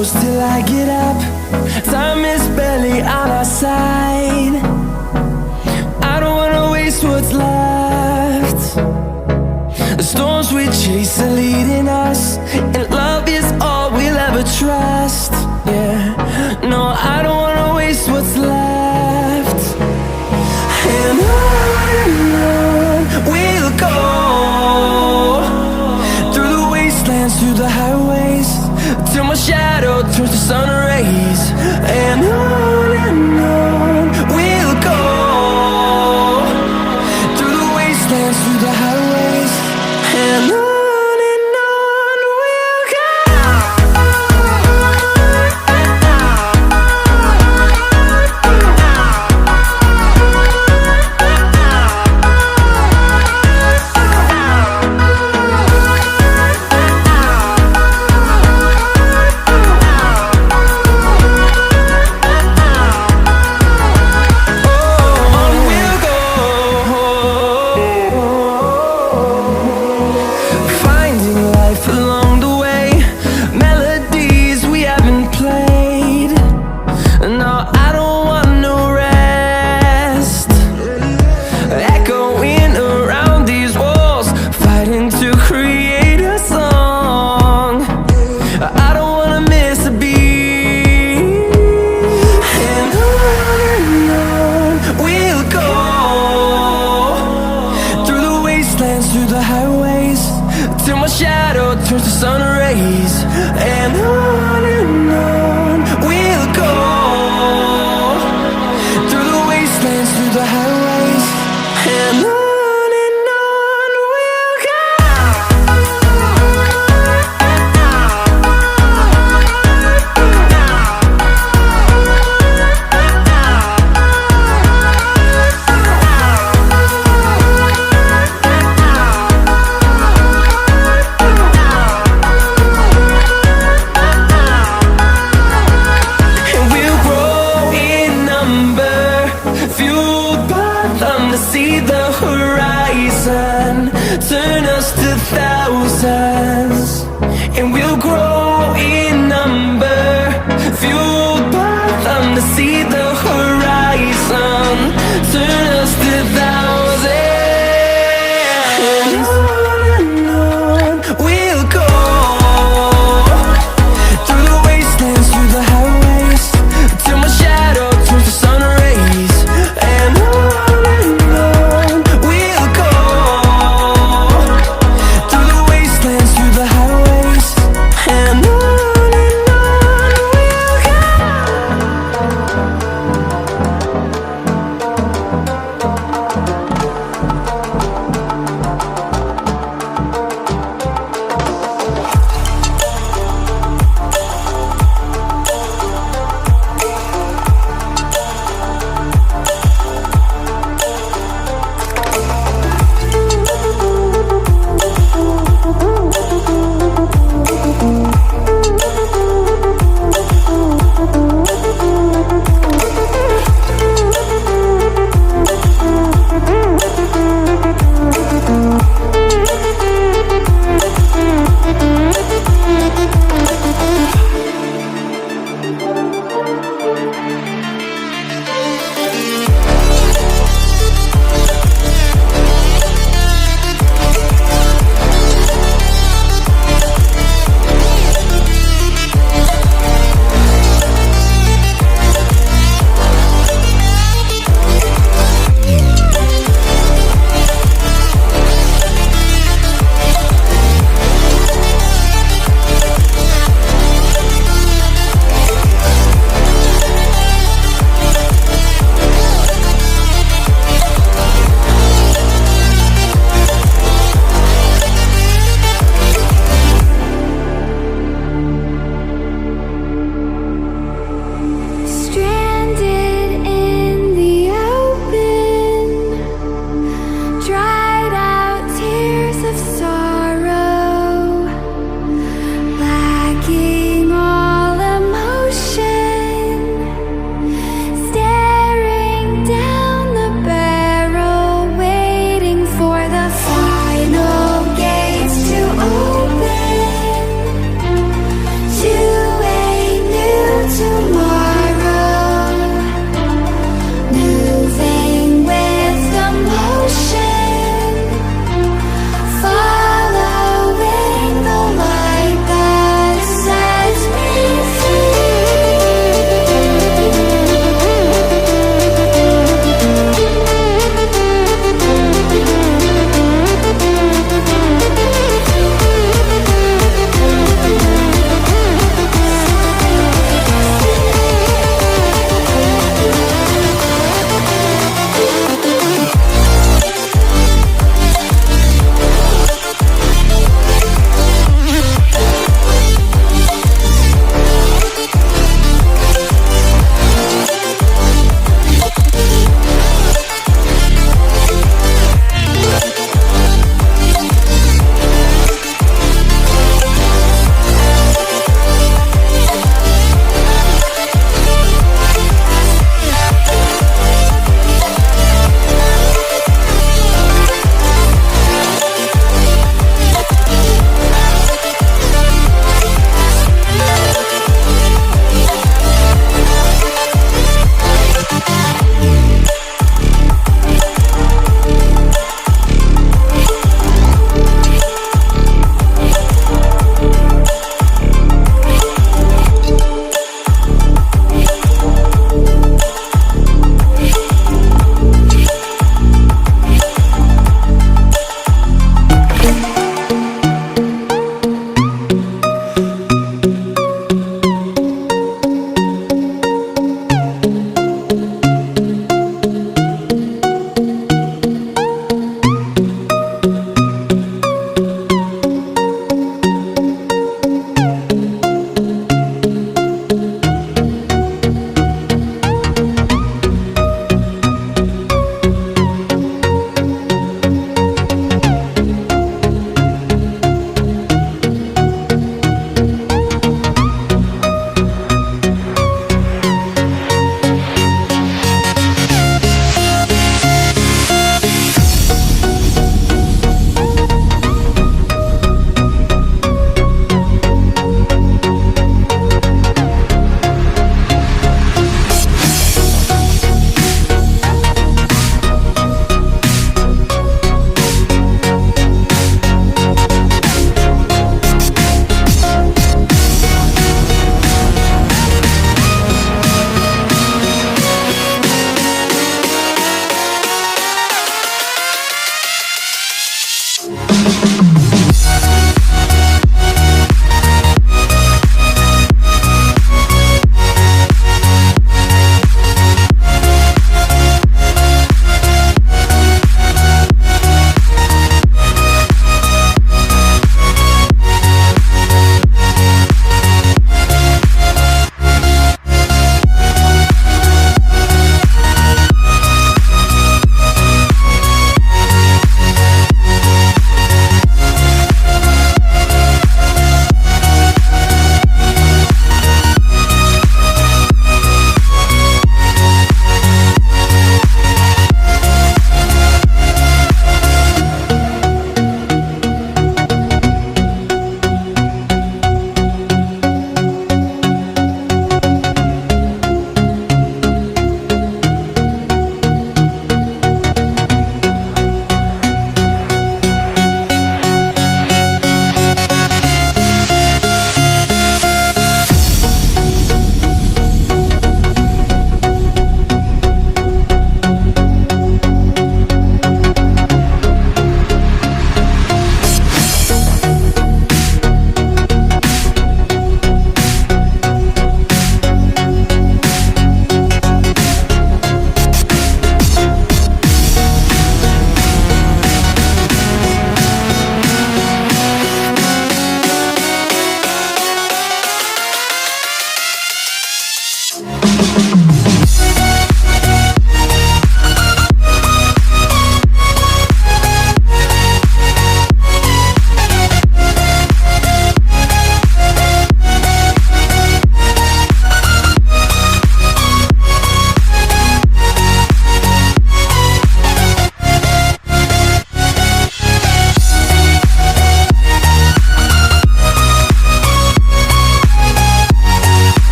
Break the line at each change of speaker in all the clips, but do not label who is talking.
close till I get up. Time is barely on our side. I don't wanna waste what's left. The storms we chase are leading us, and love is all we'll ever trust. Yeah, no, I don't wanna waste what's left. And on we'll go, through the wastelands, through the highways, till my shadow turns to sun rays. And on we'll go, through the wastelands, through the highways, and on. Through the highways, till my shadow turns to sun rays. And on we'll go, through the wastelands, through the highways, and on. See the horizon turn us to thousands, and we'll grow in number, fueled by them. To see the horizon turn us to thousands, and on we'll go, through the wastelands, through the highways, till my shadow turns to sun rays. And on we'll go, through the wastelands,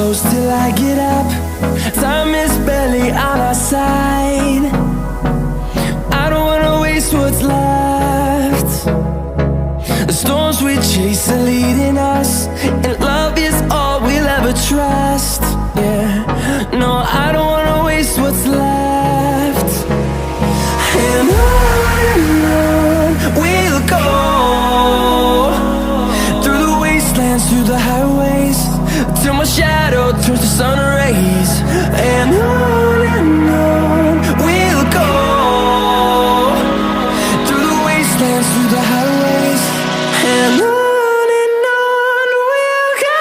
close till I get up. Time is barely on our side. I don't wanna waste what's left. The storms we chase are leading us, and love is all we'll ever trust. Yeah, no, I don't wanna waste what's left. And on we'll go, through the wastelands, through the highways, till my shadow turns to sun rays. And on we'll go, through the wastelands, through the highways, and on we'll go.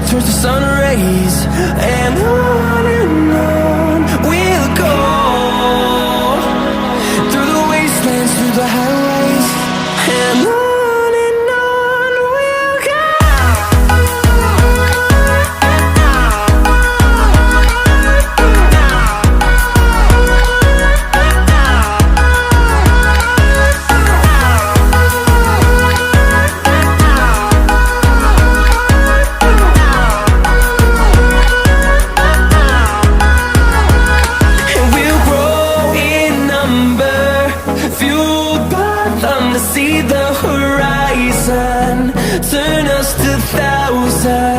Turns to sun rays, and on we'll go, through the wastelands, through the highways, and on we'll go. See the horizon, turn us to thousands.